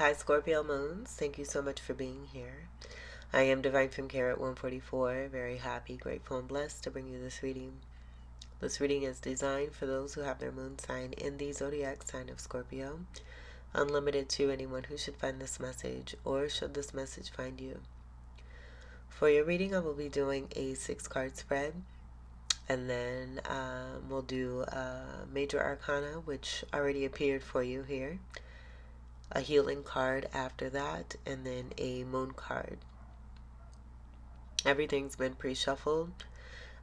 Hi, Scorpio Moons. Thank you so much for being here. I am Divine from Carrot 144. Very happy, grateful, and blessed to bring you this reading. This reading is designed for those who have their moon sign in the zodiac sign of Scorpio. Unlimited to anyone who should find this message or should this message find you. For your reading, I will be doing a 6-card spread. And then we'll do a Major Arcana, which already appeared for you here. A healing card after that, and then a moon card. Everything's been pre-shuffled.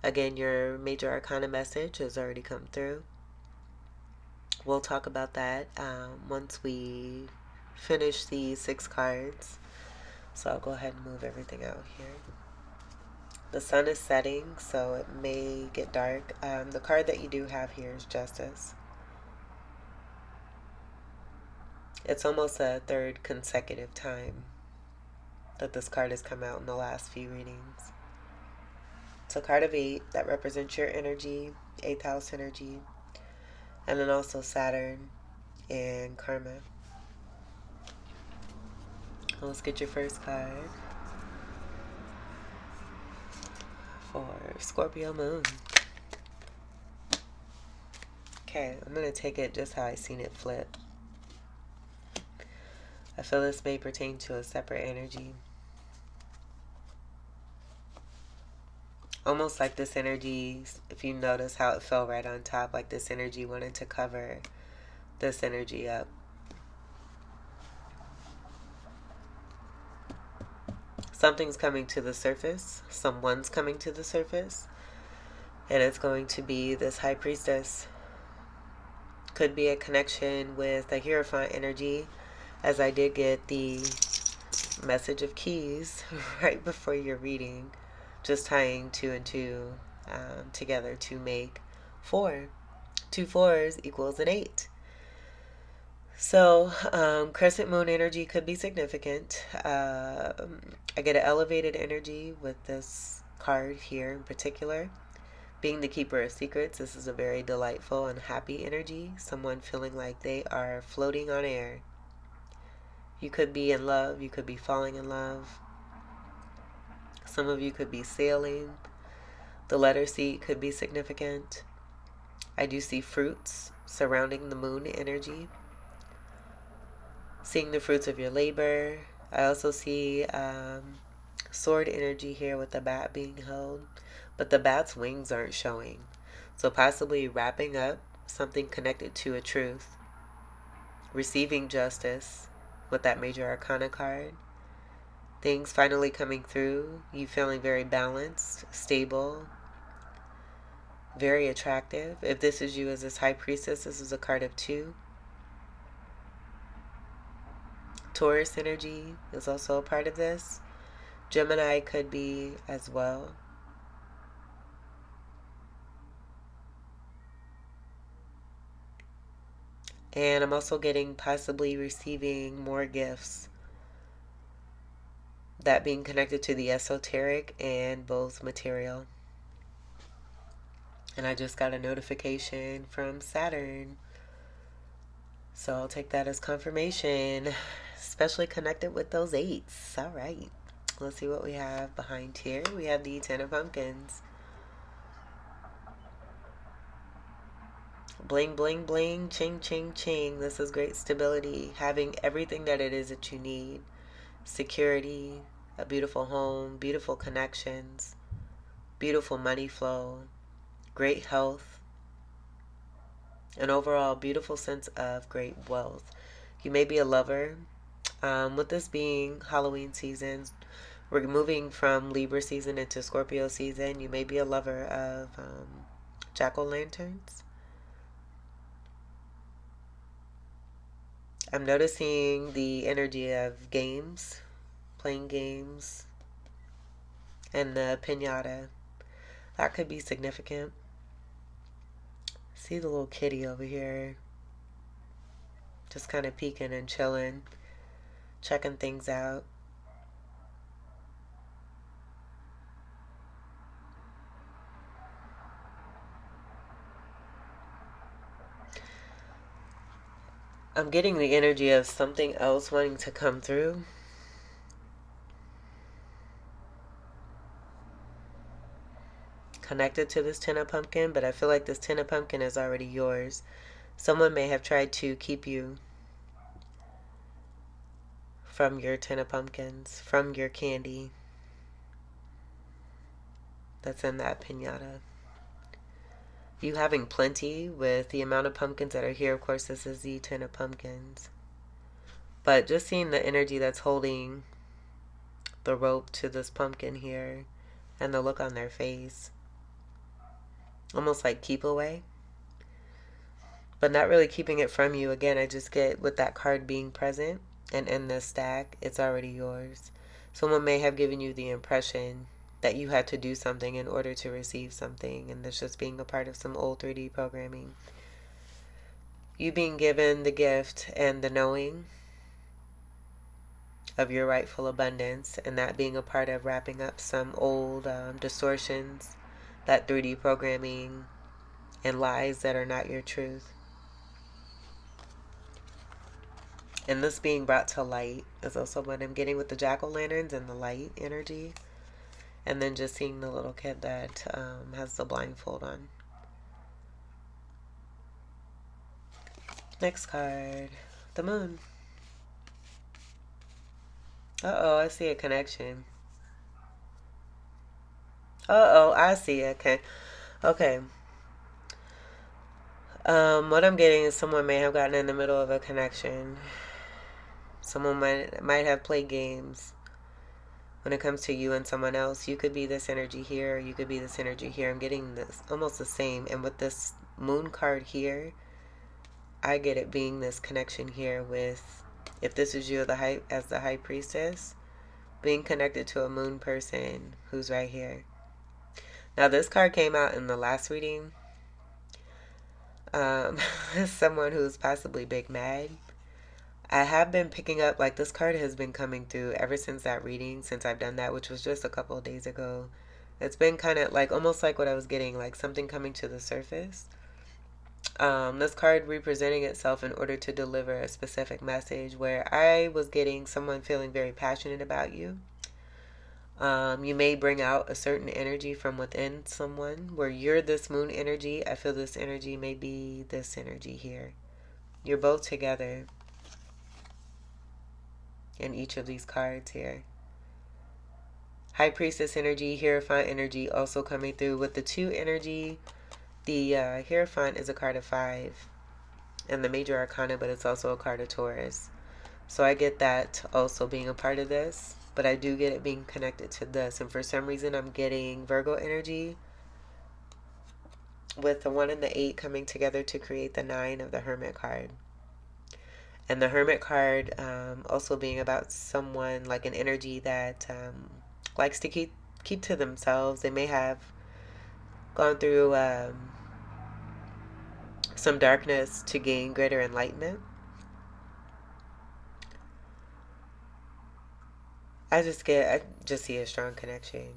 Again, your Major Arcana message has already come through. We'll talk about that once we finish the 6 cards. So I'll go ahead and move everything out here. The sun is setting, so it may get dark. The card that you do have here is Justice. It's almost a third consecutive time that this card has come out in the last few readings. It's a card of 8 that represents your energy, 8th house energy, and then also Saturn and Karma. Let's get your first card for Scorpio Moon. Okay, I'm going to take it just how I seen it flip. I feel this may pertain to a separate energy. Almost like this energy, if you notice how it fell right on top, like this energy wanted to cover this energy up. Something's coming to the surface. Someone's coming to the surface. And it's going to be this High Priestess. Could be a connection with the Hierophant energy, as I did get the message of keys right before your reading. Just tying 2 and 2 together to make 4. 2 4s equals an 8. So, crescent moon energy could be significant. I get an elevated energy with this card here in particular. Being the keeper of secrets, this is a very delightful and happy energy. Someone feeling like they are floating on air. You could be in love. You could be falling in love. Some of you could be sailing. The letter C could be significant. I do see fruits surrounding the moon energy. Seeing the fruits of your labor. I also see sword energy here with the bat being held, but the bat's wings aren't showing. So possibly wrapping up something connected to a truth. Receiving justice with that Major Arcana card. Things finally coming through. You feeling very balanced, stable, very attractive. If this is you as this High Priestess, this is a card of 2. Taurus energy is also a part of this. Gemini could be as well. And I'm also getting possibly receiving more gifts. That being connected to the esoteric and both material. And I just got a notification from Saturn. So I'll take that as confirmation. Especially connected with those 8s. All right. Let's see what we have behind here. We have the 10 of Pumpkins. Bling, bling, bling. Ching, ching, ching. This is great stability. Having everything that it is that you need. Security. A beautiful home. Beautiful connections. Beautiful money flow. Great health. An overall beautiful sense of great wealth. You may be a lover. With this being Halloween season, we're moving from Libra season into Scorpio season. You may be a lover of jack-o'-lanterns. I'm noticing the energy of games, playing games, and the piñata. That could be significant. See the little kitty over here. Just kind of peeking and chilling, checking things out. I'm getting the energy of something else wanting to come through. Connected to this 10 of pumpkin, but I feel like this 10 of pumpkin is already yours. Someone may have tried to keep you from your 10 of pumpkins, from your candy that's in that piñata. You having plenty with the amount of pumpkins that are here. Of course, this is the 10 of pumpkins. But just seeing the energy that's holding the rope to this pumpkin here and the look on their face. Almost like keep away. But not really keeping it from you. Again, I just get with that card being present and in this stack, it's already yours. Someone may have given you the impression that you had to do something in order to receive something, and this just being a part of some old 3D programming. You being given the gift and the knowing of your rightful abundance, and that being a part of wrapping up some old distortions, that 3D programming, and lies that are not your truth. And this being brought to light is also what I'm getting with the jack-o'-lanterns and the light energy. And then just seeing the little kid that has the blindfold on. Next card. The moon. Uh-oh, I see a connection. Uh-oh, I see it. Okay. Okay. What I'm getting is someone may have gotten in the middle of a connection. Someone might have played games. When it comes to you and someone else, you could be this energy here, or you could be this energy here. I'm getting this almost the same. And with this moon card here, I get it being this connection here with, if this is you as the high priestess, being connected to a moon person who's right here. Now this card came out in the last reading. Someone who's possibly big mad. I have been picking up, like, this card has been coming through ever since that reading, since I've done that, which was just a couple of days ago. It's been kind of like, almost like what I was getting, like something coming to the surface. This card representing itself in order to deliver a specific message, where I was getting someone feeling very passionate about you. You may bring out a certain energy from within someone, where you're this moon energy. I feel this energy may be this energy here. You're both together in each of these cards here. High Priestess energy, Hierophant energy also coming through with the 2 energy. The Hierophant is a card of 5 and the major arcana, but it's also a card of Taurus. So I get that also being a part of this, but I do get it being connected to this. And for some reason, I'm getting Virgo energy with the 1 and the 8 coming together to create the 9 of the Hermit card. And the Hermit card also being about someone, like an energy that likes to keep to themselves. They may have gone through some darkness to gain greater enlightenment. I just see a strong connection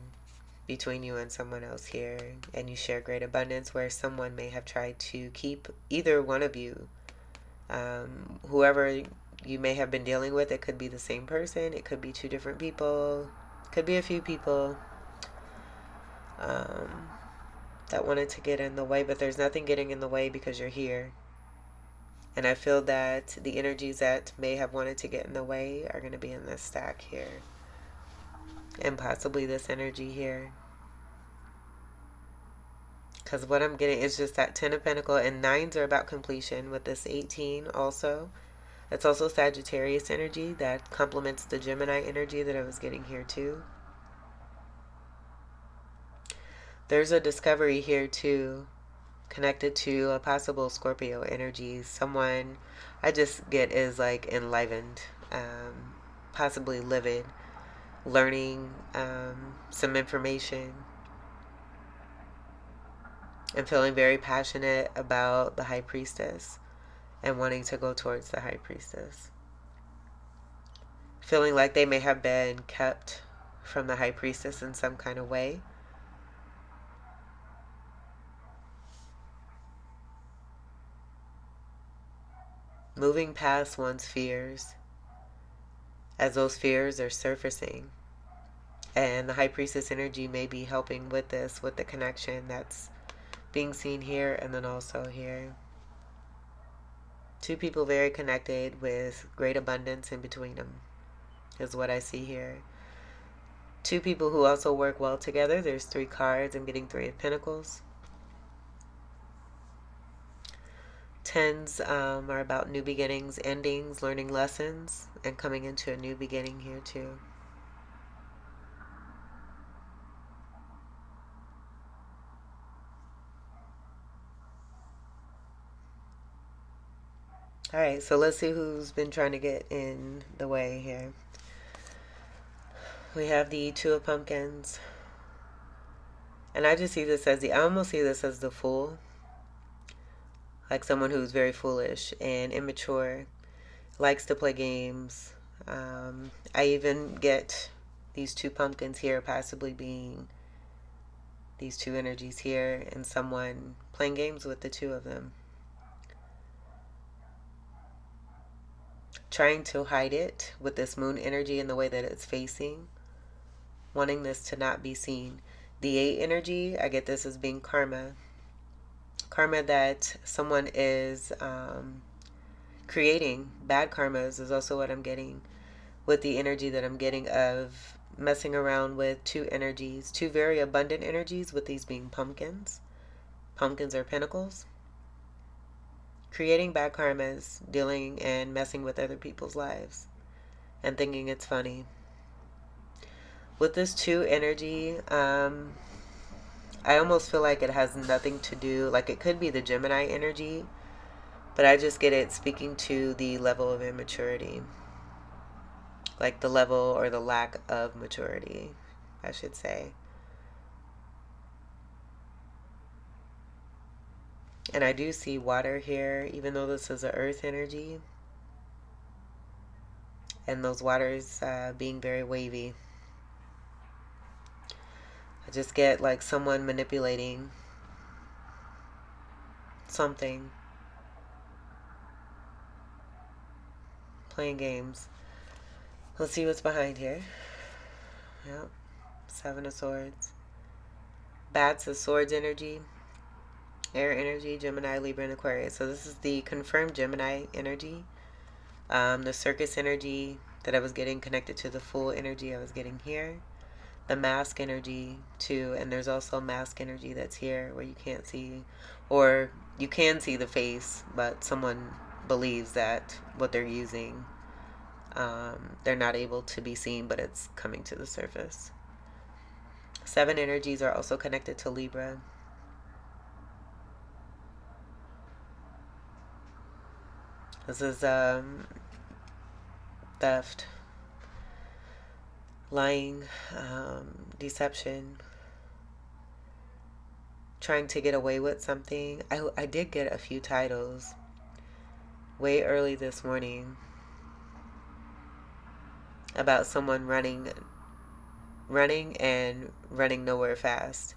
between you and someone else here, and you share great abundance, where someone may have tried to keep either one of you, whoever you may have been dealing with. It could be the same person, it could be 2 different people, it could be a few people that wanted to get in the way, but there's nothing getting in the way because you're here. And I feel that the energies that may have wanted to get in the way are going to be in this stack here, and possibly this energy here. Because what I'm getting is just that 10 of Pentacles, and 9s are about completion with this 18 also. It's also Sagittarius energy that complements the Gemini energy that I was getting here too. There's a discovery here too, connected to a possible Scorpio energy. Someone I just get is like enlivened, possibly livid, learning some information, and feeling very passionate about the High Priestess and wanting to go towards the High Priestess. Feeling like they may have been kept from the High Priestess in some kind of way. moving past one's fears as those fears are surfacing. And the High Priestess energy may be helping with this, with the connection that's being seen here and then also here. Two people very connected with great abundance in between them is what I see here. Two people who also work well together. There's 3 cards. I'm getting 3 of Pentacles. Tens are about new beginnings, endings, learning lessons, and coming into a new beginning here too. Alright, so let's see who's been trying to get in the way here. We have the 2 of Pumpkins. And I just see this as I almost see this as the Fool. Like someone who's very foolish and immature, likes to play games. I even get these 2 pumpkins here possibly being these 2 energies here and someone playing games with the 2 of them. Trying to hide it with this moon energy in the way that it's facing. Wanting this to not be seen. The 8 energy, I get this as being karma. Karma that someone is creating. Bad karmas is also what I'm getting with the energy that I'm getting of messing around with 2 energies. 2 very abundant energies with these being pumpkins. Pumpkins are pentacles. Creating bad karmas, dealing and messing with other people's lives and thinking it's funny. With this 2 energy, I almost feel like it has nothing to do, like it could be the Gemini energy, but I just get it speaking to the level of immaturity. Like the level or the lack of maturity, I should say. And I do see water here, even though this is an earth energy. And those waters being very wavy. I just get like someone manipulating something. Playing games. Let's see what's behind here. Yep. 7 of Swords. Bats is swords energy. Air energy, Gemini, Libra, and Aquarius. So this is the confirmed Gemini energy. The circus energy that I was getting connected to the Fool energy I was getting here. The mask energy too, and there's also mask energy that's here where you can't see, or you can see the face, but someone believes that what they're using, they're not able to be seen, but it's coming to the surface. 7 energies are also connected to Libra. This is theft, lying, deception, trying to get away with something. I did get a few titles way early this morning about someone running and running nowhere fast,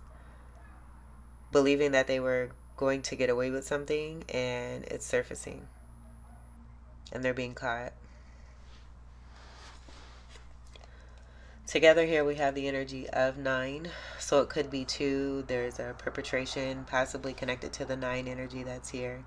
believing that they were going to get away with something, and it's surfacing and they're being caught. Together here we have the energy of 9, so it could be 2. There's a perpetration possibly connected to the 9 energy that's here.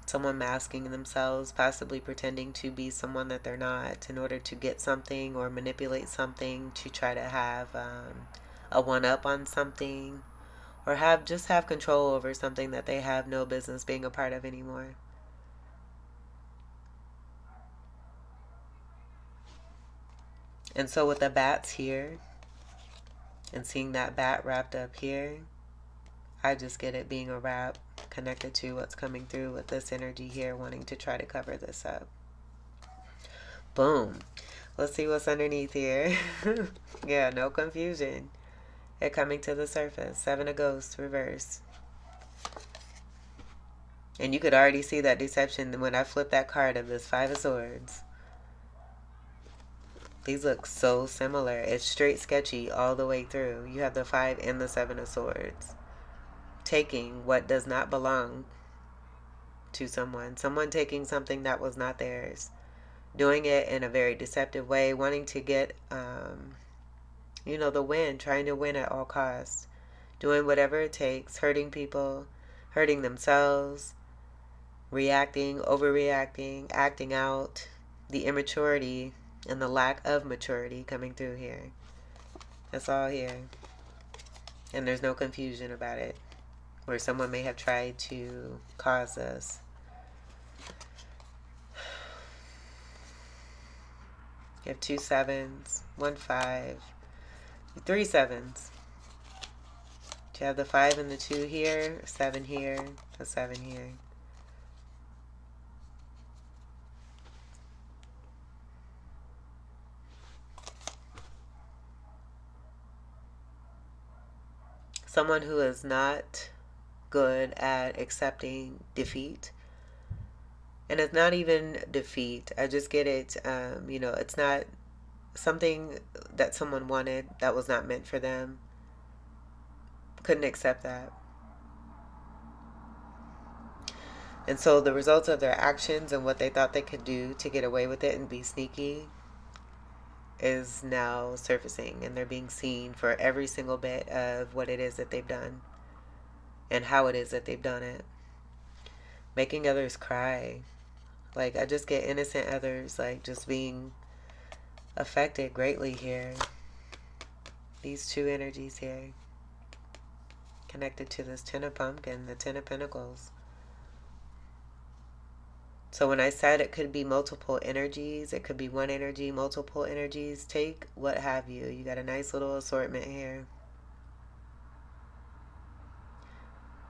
Someone masking themselves, possibly pretending to be someone that they're not in order to get something or manipulate something, to try to have a one-up on something, or just have control over something that they have no business being a part of anymore. And so with the bats here, and seeing that bat wrapped up here, I just get it being a wrap connected to what's coming through with this energy here, wanting to try to cover this up. Boom. Let's see what's underneath here. Yeah, no confusion. It coming to the surface. 7 of Ghosts, reverse. And you could already see that deception when I flipped that card of this 5 of Swords. These look so similar. It's straight sketchy all the way through. You have the 5 and the 7 of Swords. Taking what does not belong to someone. Someone taking something that was not theirs. Doing it in a very deceptive way. Wanting to get, the win. Trying to win at all costs. Doing whatever it takes. Hurting people. Hurting themselves. Reacting. Overreacting. Acting out. The immaturity and the lack of maturity coming through here. That's all here. And there's no confusion about it. Where someone may have tried to cause us. You have 2 7s, 1 5, 3 7s. You have the 5 and the 2 here, a 7 here, a 7 here. Someone who is not good at accepting defeat. And it's not even defeat. I just get it. It's not something that someone wanted that was not meant for them. Couldn't accept that. And so the results of their actions and what they thought they could do to get away with it and be sneaky is now surfacing, and they're being seen for every single bit of what it is that they've done and how it is that they've done it. Making others cry. Like, I just get innocent others, like, just being affected greatly here. These 2 energies here. Connected to this 10 of Pumpkin, the 10 of Pentacles. So when I said it could be multiple energies, it could be one energy, multiple energies, take what have you. You got a nice little assortment here.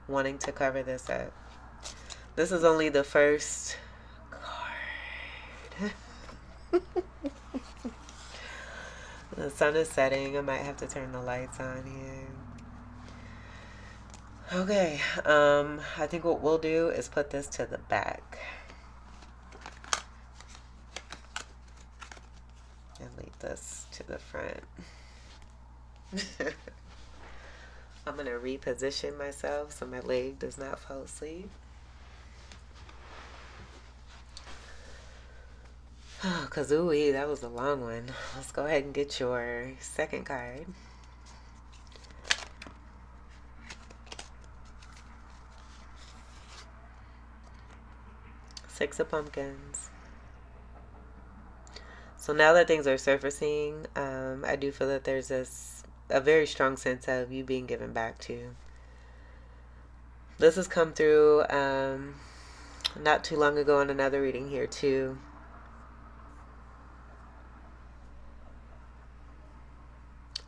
Wanting to cover this up. This is only the first card. The sun is setting. I might have to turn the lights on here. Okay. I think what we'll do is put this to the back. And leave this to the front. I'm going to reposition myself so my leg does not fall asleep. Oh, kazooie, that was a long one. Let's go ahead and get your second card. Six of Pumpkins. So now that things are surfacing, I do feel that there's a very strong sense of you being given back to. This has come through not too long ago in another reading here too.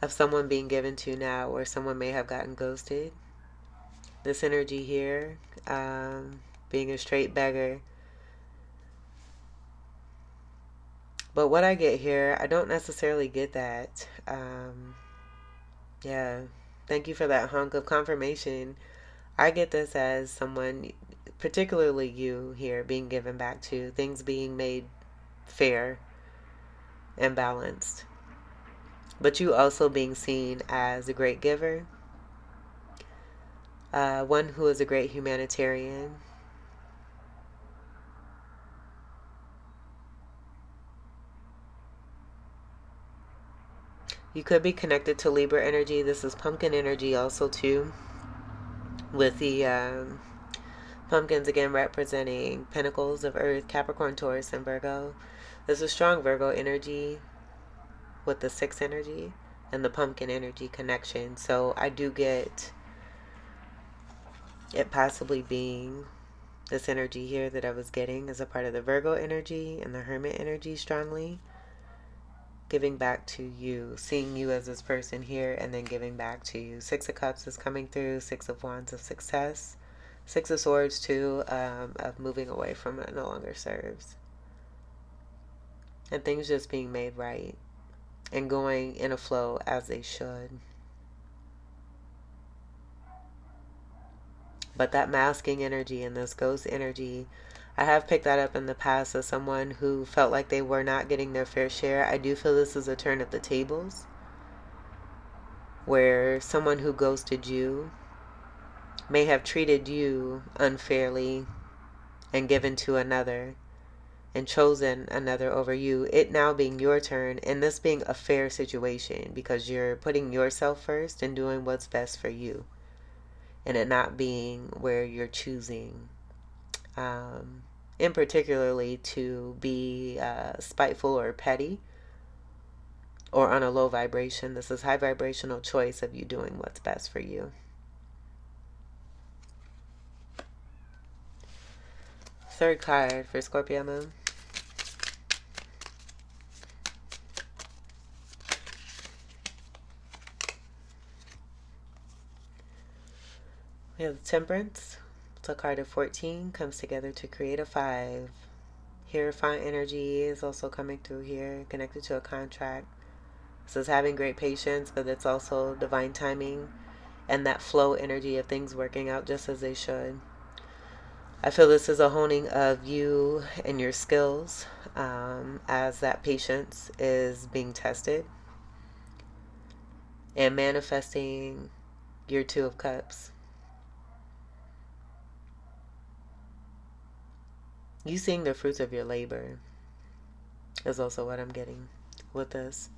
Of someone being given to now, or someone may have gotten ghosted. This energy here, being a straight beggar. But what I get here, I don't necessarily get that. Yeah, thank you for that hunk of confirmation. I get this as someone, particularly you here, being given back to, things being made fair and balanced. But you also being seen as a great giver, one who is a great humanitarian. You could be connected to Libra energy. This is pumpkin energy also too. With the pumpkins again representing pentacles of earth, Capricorn, Taurus, and Virgo. There's a strong Virgo energy with the 6 energy and the pumpkin energy connection. So I do get it possibly being this energy here that I was getting as a part of the Virgo energy and the Hermit energy strongly. Giving back to you, seeing you as this person here, and then giving back to you. 6 of Cups is coming through, 6 of Wands of success, 6 of Swords too, of moving away from it no longer serves. And things just being made right and going in a flow as they should. But that masking energy and this ghost energy, I have picked that up in the past as someone who felt like they were not getting their fair share. I do feel this is a turn of the tables, where someone who ghosted you may have treated you unfairly and given to another and chosen another over you, it now being your turn, and this being a fair situation because you're putting yourself first and doing what's best for you, and it not being where you're choosing in particularly to be spiteful or petty or on a low vibration. This is high vibrational choice of you doing what's best for you. Third card for Scorpio Moon. We have Temperance. It's a card of 14. Comes together to create a 5. Hierophant energy is also coming through here, connected to a contract. This is having great patience, but it's also divine timing and that flow energy of things working out just as they should. I feel this is a honing of you and your skills as that patience is being tested and manifesting your 2 of Cups. You seeing the fruits of your labor is also what I'm getting with this.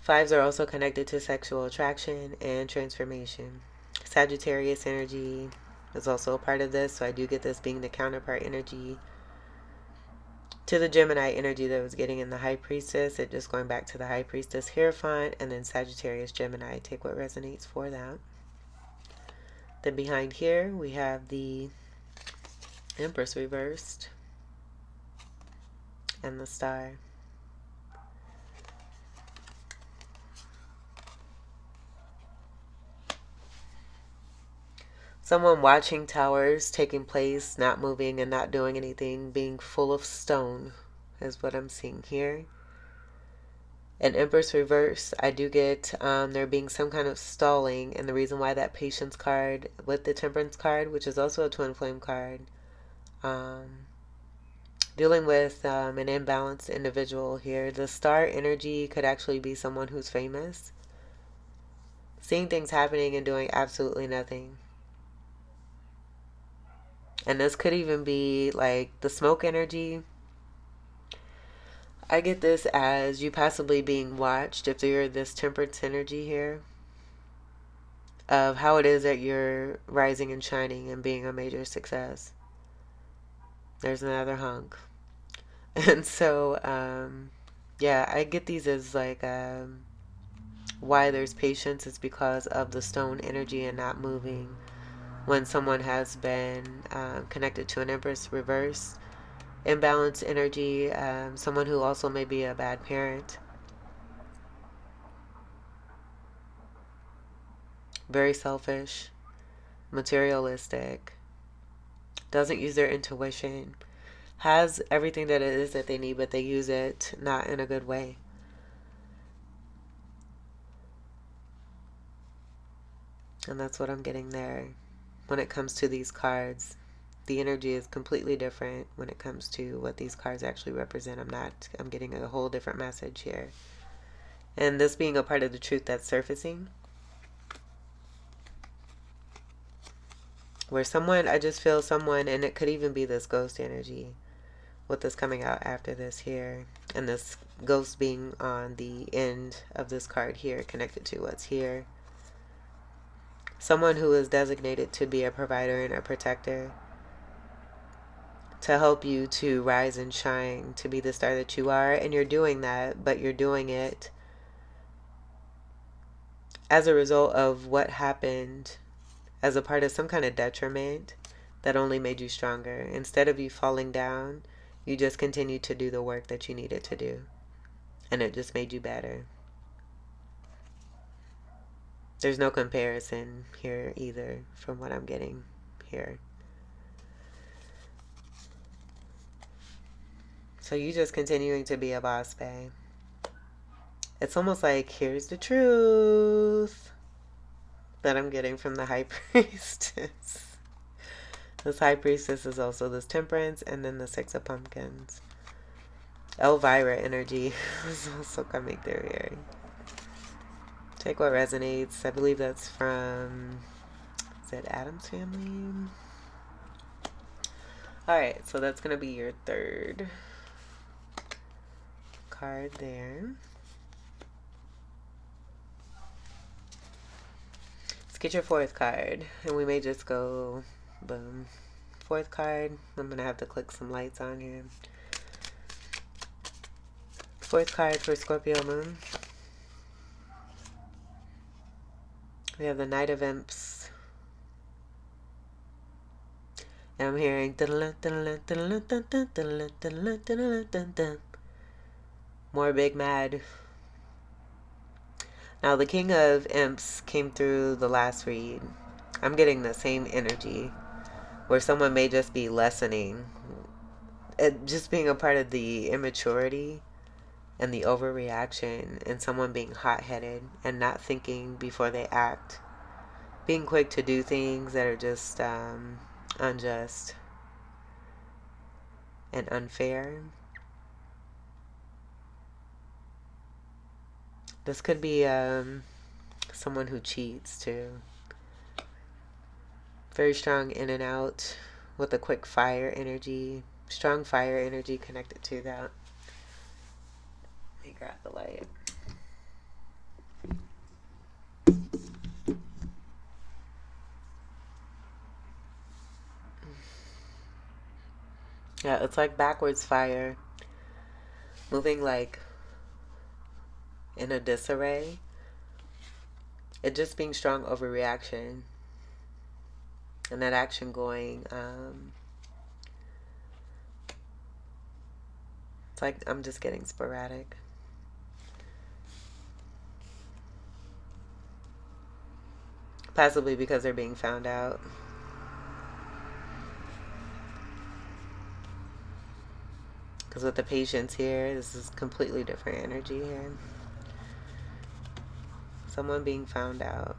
5s are also connected to sexual attraction and transformation. Sagittarius energy is also a part of this, so I do get this being the counterpart energy to the Gemini energy that I was getting in the High Priestess. It just going back to the High Priestess Hierophant and then Sagittarius Gemini. Take what resonates for that. Then behind here we have the Empress reversed and the Star. Someone watching towers taking place, not moving and not doing anything, being full of stone is what I'm seeing here. And Empress reverse, I do get there being some kind of stalling, and the reason why that Patience card with the Temperance card, which is also a Twin Flame card, dealing with an imbalanced individual here. The Star energy could actually be someone who's famous, seeing things happening and doing absolutely nothing. And this could even be like the Smoke energy. I get this as you possibly being watched, if you're this Temperance energy here, of how it is that you're rising and shining and being a major success. There's another hunk. And so, yeah, I get these as like why there's patience is because of the stone energy and not moving. When someone has been connected to an Empress reverse, imbalanced energy, someone who also may be a bad parent, very selfish, materialistic, doesn't use their intuition, has everything that it is that they need, but they use it not in a good way. And that's what I'm getting there. When it comes to these cards, the energy is completely different when it comes to what these cards actually represent. I'm getting a whole different message here. And this being a part of the truth that's surfacing, where someone, I just feel someone, and it could even be this ghost energy with this coming out after this here, and this ghost being on the end of this card here, connected to what's here. Someone who is designated to be a provider and a protector, to help you to rise and shine, to be the star that you are. And you're doing that, but you're doing it as a result of what happened, as a part of some kind of detriment that only made you stronger. Instead of you falling down, you just continued to do the work that you needed to do, and it just made you better. There's no comparison here either from what I'm getting here. So you just continuing to be a boss, bae. It's almost like, here's the truth that I'm getting from the High Priestess. This High Priestess is also this Temperance, and then the Six of Pumpkins. Elvira energy is also coming through here. Take what resonates. I believe that's from, is it Adam's Family? Alright, so that's going to be your third card there. Let's get your fourth card. And we may just go boom. Fourth card. I'm going to have to click some lights on here. Fourth card for Scorpio moon. We have the Knight of Imps. And I'm hearing more big mad. Now the King of Imps came through the last read. I'm getting the same energy where someone may just be lessening, just being a part of the immaturity and the overreaction, and someone being hot-headed and not thinking before they act, being quick to do things that are just unjust and unfair. This could be someone who cheats too. Very strong in and out with a quick fire energy. Strong fire energy connected to that. Let me grab the light. Yeah, it's like backwards fire. Moving like in a disarray. It just being strong overreaction. And that action going, it's like I'm just getting sporadic. Possibly because they're being found out. Because with the patience here, this is completely different energy here. Someone being found out.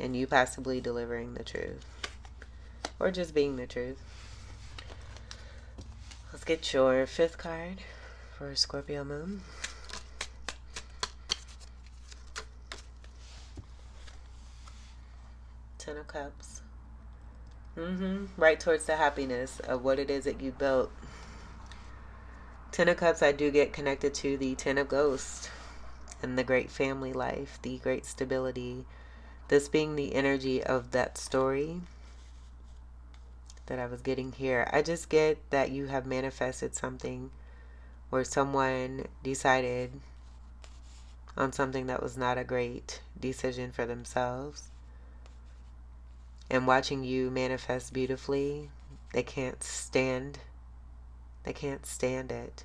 And you possibly delivering the truth. Or just being the truth. Let's get your fifth card for Scorpio moon. Ten of Cups. Right towards the happiness of what it is that you built. Ten of Cups, I do get connected to the Ten of Ghosts and the great family life, the great stability. This being the energy of that story that I was getting here. I just get that you have manifested something where someone decided on something that was not a great decision for themselves. And watching you manifest beautifully, they can't stand it.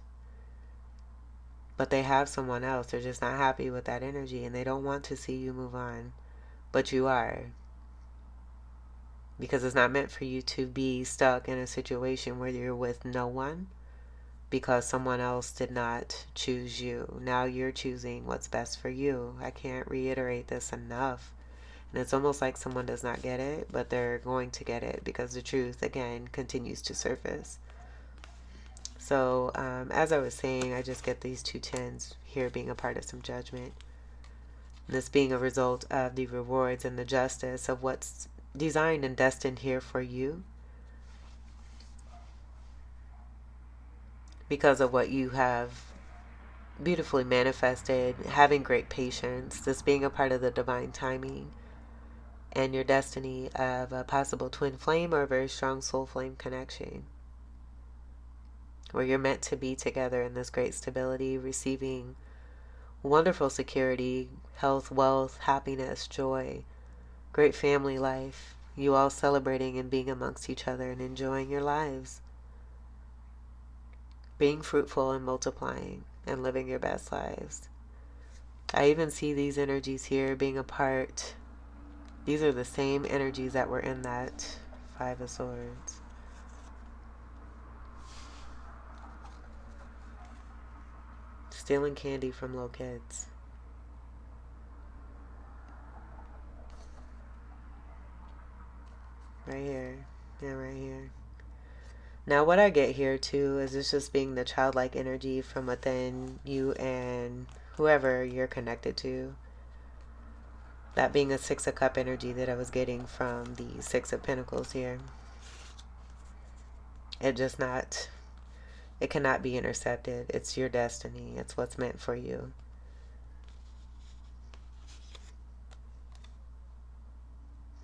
But they have someone else. They're just not happy with that energy and they don't want to see you move on. But you are. Because it's not meant for you to be stuck in a situation where you're with no one because someone else did not choose you. Now you're choosing what's best for you. I can't reiterate this enough. And it's almost like someone does not get it, but they're going to get it because the truth, again, continues to surface. So, as I was saying, I just get these two tens here being a part of some judgment. And this being a result of the rewards and the justice of what's designed and destined here for you. Because of what you have beautifully manifested, having great patience, this being a part of the divine timing and your destiny of a possible twin flame or a very strong soul flame connection. Where you're meant to be together in this great stability, receiving wonderful security, health, wealth, happiness, joy, great family life. You all celebrating and being amongst each other and enjoying your lives. Being fruitful and multiplying and living your best lives. I even see these energies here being a part. These are the same energies that were in that Five of Swords. Stealing candy from little kids. Right here. Yeah, right here. Now what I get here too is this just being the childlike energy from within you and whoever you're connected to. That being a Six of Cup energy that I was getting from the Six of Pentacles here. It just not, it cannot be intercepted. It's your destiny. It's what's meant for you.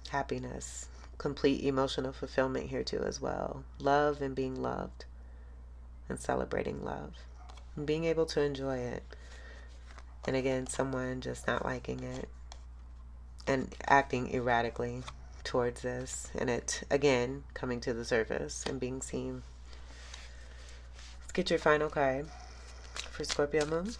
Happiness, complete emotional fulfillment here too as well. Love and being loved and celebrating love and being able to enjoy it. And again, someone just not liking it and acting erratically towards this, and it again coming to the surface and being seen. Let's get your final card for Scorpio moon.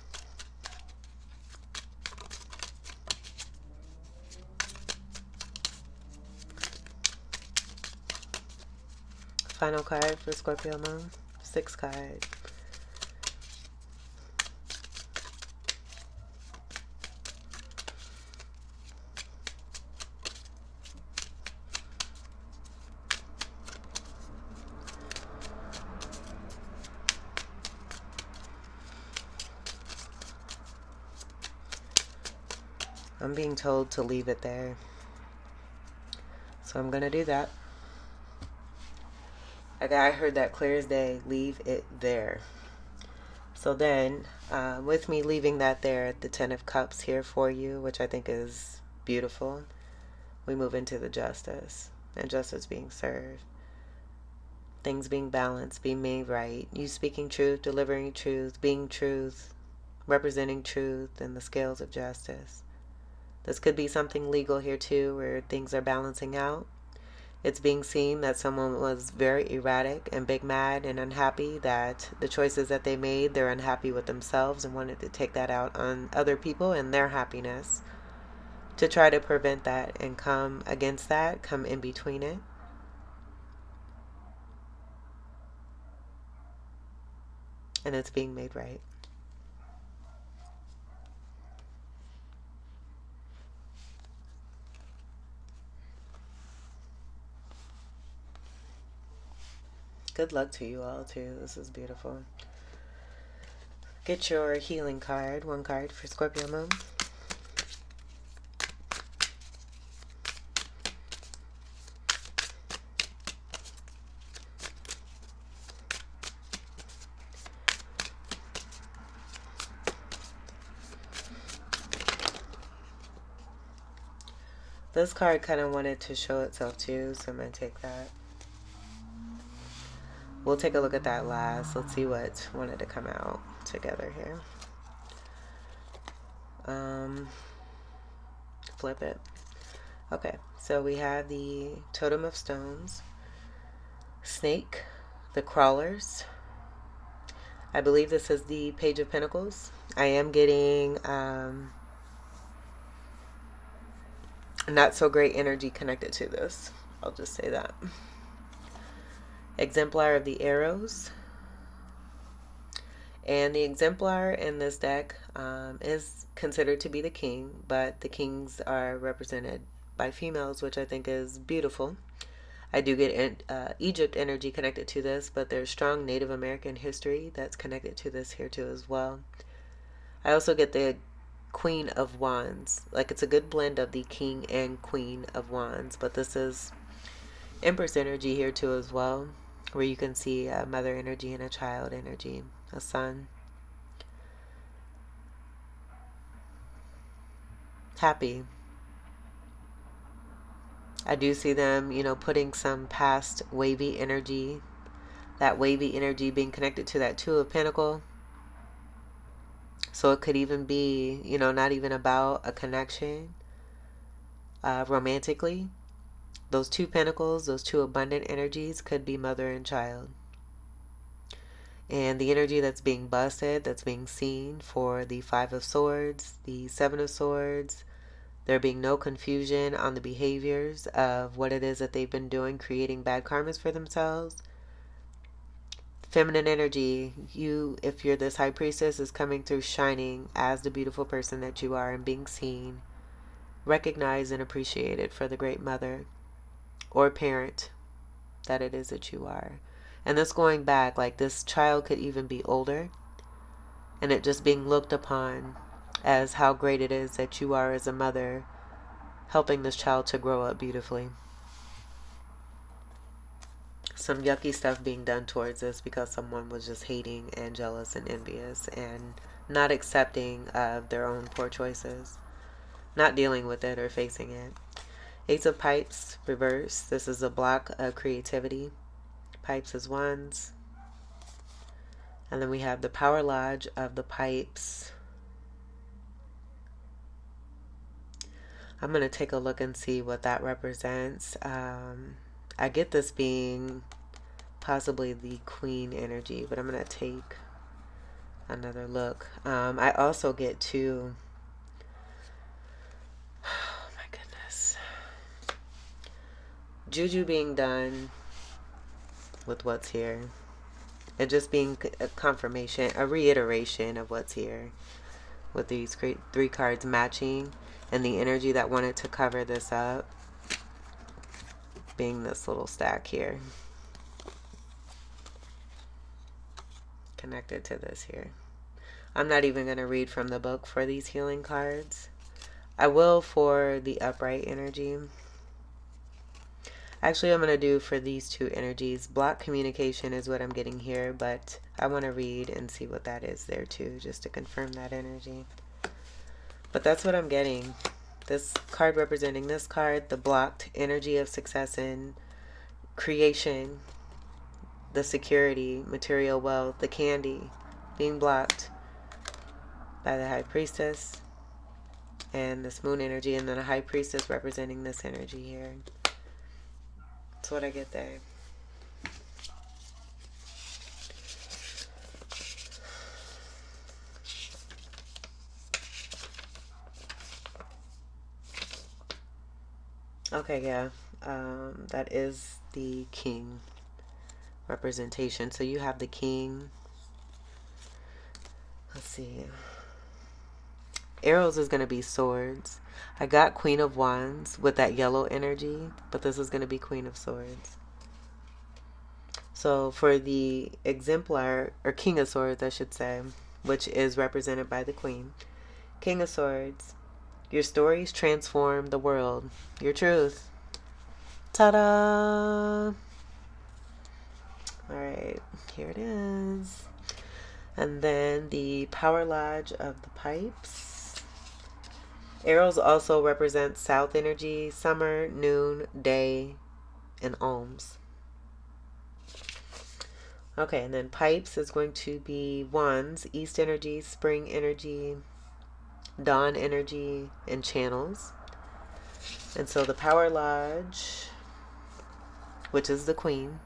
Final card for Scorpio moon. 6 card. I'm being told to leave it there, so I'm gonna do that. I heard that clear as day. Leave it there. So then, with me leaving that there at the 10 of Cups here for you, which I think is beautiful, we move into the justice and justice being served. Things being balanced, being made right. You speaking truth, delivering truth, being truth, representing truth, and the scales of justice. This could be something legal here too, where things are balancing out. It's being seen that someone was very erratic and big mad and unhappy that the choices that they made, they're unhappy with themselves and wanted to take that out on other people and their happiness. To try to prevent that and come against that, come in between it. And it's being made right. Good luck to you all too. This is beautiful. Get your healing card. 1 card for Scorpio moon. This card kind of wanted to show itself too, so I'm going to take that. We'll take a look at that last. Let's see what wanted to come out together here. Flip it. Okay, so we have the Totem of Stones, Snake, the Crawlers. I believe this is the Page of Pentacles. I am getting not so great energy connected to this. I'll just say that. Exemplar of the Arrows. And the exemplar in this deck is considered to be the king, but the kings are represented by females, which I think is beautiful. I do get Egypt energy connected to this, but there's strong Native American history that's connected to this here too as well. I also get the Queen of Wands. Like, it's a good blend of the King and Queen of Wands, but this is Empress energy here too as well, where you can see a mother energy and a child energy, a son. Happy. I do see them, putting some past wavy energy, that wavy energy being connected to that Two of Pentacles. So it could even be, not even about a connection romantically. Those 2 pentacles, those 2 abundant energies could be mother and child. And the energy that's being busted, that's being seen for the 5 of Swords, the 7 of Swords, there being no confusion on the behaviors of what it is that they've been doing, creating bad karmas for themselves. Feminine energy, if you're this High Priestess, is coming through shining as the beautiful person that you are and being seen, recognized and appreciated for the great mother or parent that it is that you are. And this going back, like, this child could even be older, and it just being looked upon as how great it is that you are as a mother, helping this child to grow up beautifully. some yucky stuff being done towards us because someone was just hating and jealous and envious and not accepting of their own poor choices, not dealing with it or facing it. Ace of Pipes, reverse. This is a block of creativity. Pipes is wands. And then we have the Power Lodge of the Pipes. I'm going to take a look and see what that represents. I get this being possibly the Queen energy, but I'm going to take another look. I also get to, oh my goodness, juju being done with what's here. It just being a confirmation, a reiteration of what's here, with these three cards matching, and the energy that wanted to cover this up being this little stack here, connected to this here. I'm not even going to read from the book for these healing cards. I will for the upright energy. Actually, I'm going to do for these two energies. Block communication is what I'm getting here, but I want to read and see what that is there too, just to confirm that energy. But that's what I'm getting. This card representing this card, the blocked energy of success and creation, the security, material wealth, the candy being blocked by the High Priestess and this moon energy, and then a High Priestess representing this energy here. That's what I get there. Okay, yeah. That is the King representation. So you have the King. Let's see. Arrows is going to be swords. I got Queen of Wands with that yellow energy, but this is going to be Queen of Swords. So for the exemplar, or King of Swords, I should say, which is represented by the Queen. King of Swords. Your stories transform the world. Your truth. Ta-da! Alright, here it is. And then the Power Lodge of the Pipes. Arrows also represent south energy, summer, noon, day, and alms. Okay, and then pipes is going to be wands, east energy, spring energy, dawn energy, and channels. And so the Power Lodge, which is the Queen.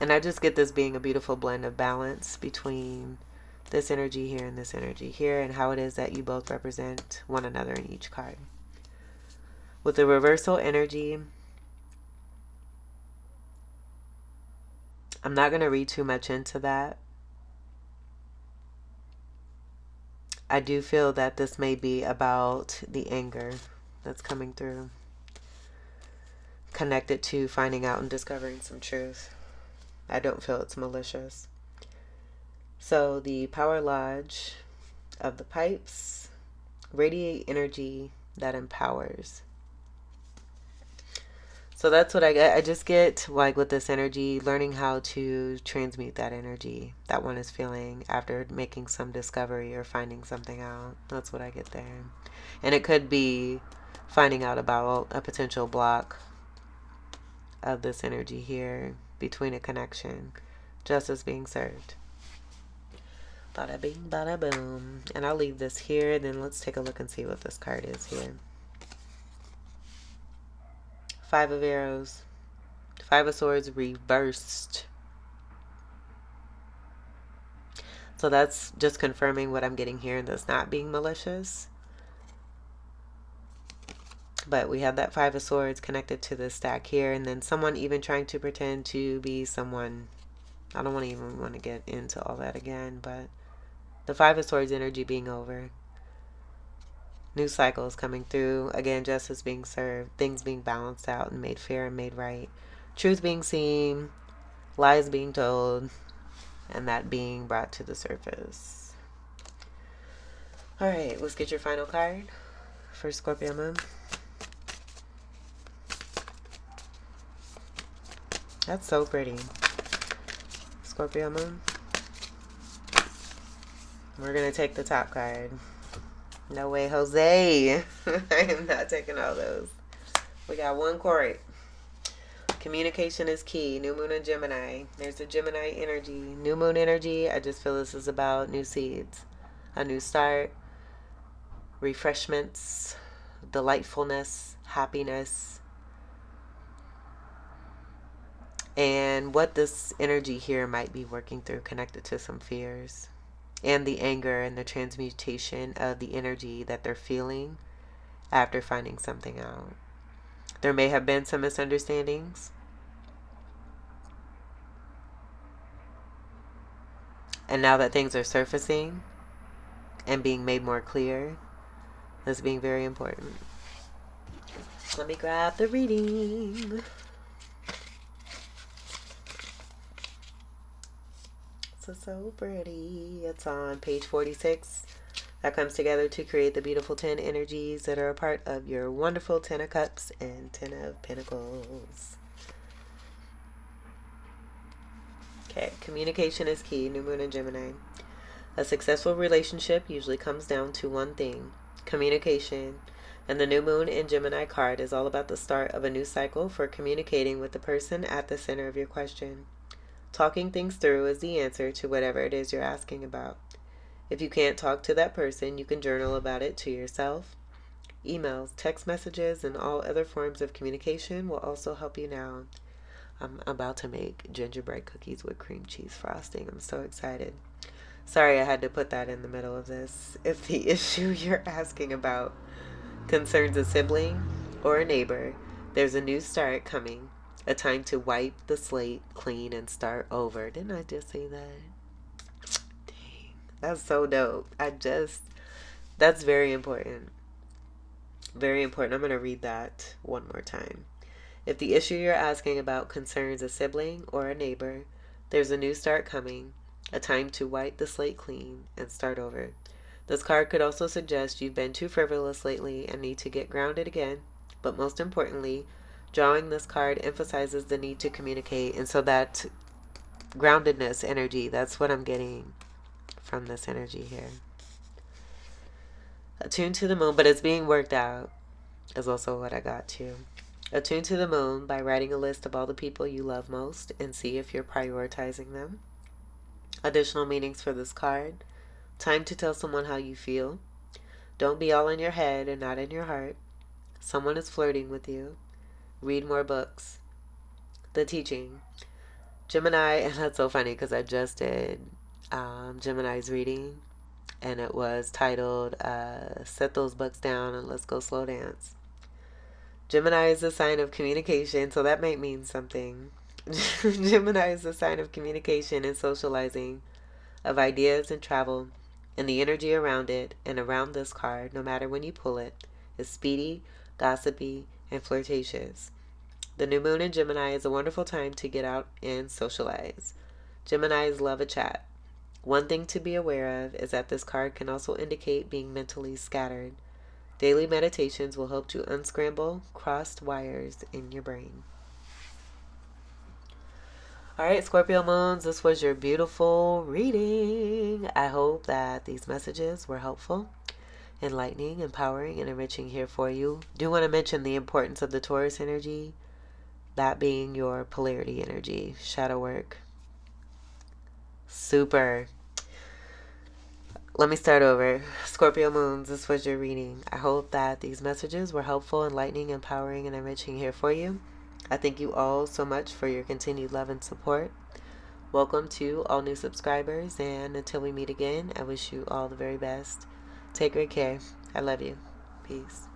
And I just get this being a beautiful blend of balance between this energy here and this energy here, and how it is that you both represent one another in each card. With the reversal energy, I'm not going to read too much into that. I do feel that this may be about the anger that's coming through, connected to finding out and discovering some truth. I don't feel it's malicious. So the Power Lodge of the Pipes, radiate energy that empowers. So that's what I get. I just get, like, with this energy, learning how to transmute that energy that one is feeling after making some discovery or finding something out. That's what I get there. And it could be finding out about a potential block of this energy here between a connection. Justice being served. Bada bing, bada boom. And I'll leave this here. Then let's take a look and see what this card is here. Five of Arrows. Five of Swords reversed. So that's just confirming what I'm getting here, and that's not being malicious. But we have that Five of Swords connected to this stack here, and then someone even trying to pretend to be someone. I don't even want to get into all that again, but the Five of Swords energy being over. New cycles coming through. Again, justice being served. Things being balanced out and made fair and made right. Truth being seen. Lies being told. And that being brought to the surface. Alright, let's get your final card for Scorpio Moon. That's so pretty. Scorpio moon. We're going to take the top card. No way, Jose. I am not taking all those. We got one chord. Communication is key. New moon and Gemini. There's a Gemini energy. New moon energy. I just feel this is about new seeds. A new start. Refreshments. Delightfulness. Happiness. And what this energy here might be working through connected to some fears. And the anger and the transmutation of the energy that they're feeling after finding something out. There may have been some misunderstandings. And now that things are surfacing and being made more clear, that's being very important. Let me grab the reading. So pretty. It's on page 46. That comes together to create the beautiful 10 energies that are a part of your wonderful 10 of Cups and 10 of Pentacles. Okay, communication is key. New moon and Gemini. A successful relationship usually comes down to one thing: communication. And the new moon in Gemini card is all about the start of a new cycle for communicating with the person at the center of your question. Talking things through is the answer to whatever it is you're asking about. If you can't talk to that person, you can journal about it to yourself. Emails, text messages, and all other forms of communication will also help you now. I'm about to make gingerbread cookies with cream cheese frosting. I'm so excited. Sorry I had to put that in the middle of this. If the issue you're asking about concerns a sibling or a neighbor, there's a new start coming. A time to wipe the slate clean and start over. Didn't I just say that? Dang. That's so dope. That's very important. Very important. I'm going to read that one more time. If the issue you're asking about concerns a sibling or a neighbor, there's a new start coming. A time to wipe the slate clean and start over. This card could also suggest you've been too frivolous lately and need to get grounded again. But most importantly, drawing this card emphasizes the need to communicate. And so that groundedness energy, that's what I'm getting from this energy here. Attuned to the moon, but it's being worked out, is also what I got too. Attune to the moon by writing a list of all the people you love most and see if you're prioritizing them. Additional meanings for this card. Time to tell someone how you feel. Don't be all in your head and not in your heart. Someone is flirting with you. Read more books. The teaching. Gemini, and that's so funny because I just did Gemini's reading, and it was titled Set Those Books Down and Let's Go Slow Dance. Gemini is a sign of communication, so that might mean something. Gemini is a sign of communication and socializing, of ideas and travel, and the energy around it and around this card, no matter when you pull it, is speedy, gossipy, and flirtatious. The new moon in Gemini is a wonderful time to get out and socialize. Geminis love a chat. One thing to be aware of is that this card can also indicate being mentally scattered. Daily meditations will help to unscramble crossed wires in your brain. Alright, Scorpio moons, this was your beautiful reading. I hope that these messages were helpful, enlightening, empowering, and enriching here for you. Do want to mention the importance of the Taurus energy, that being your polarity energy, shadow work. Super. Let me start over. Scorpio moons, this was your reading. I hope that these messages were helpful, enlightening, empowering, and enriching here for you. I thank you all so much for your continued love and support. Welcome to all new subscribers, and until we meet again, I wish you all the very best. Take great care. I love you. Peace.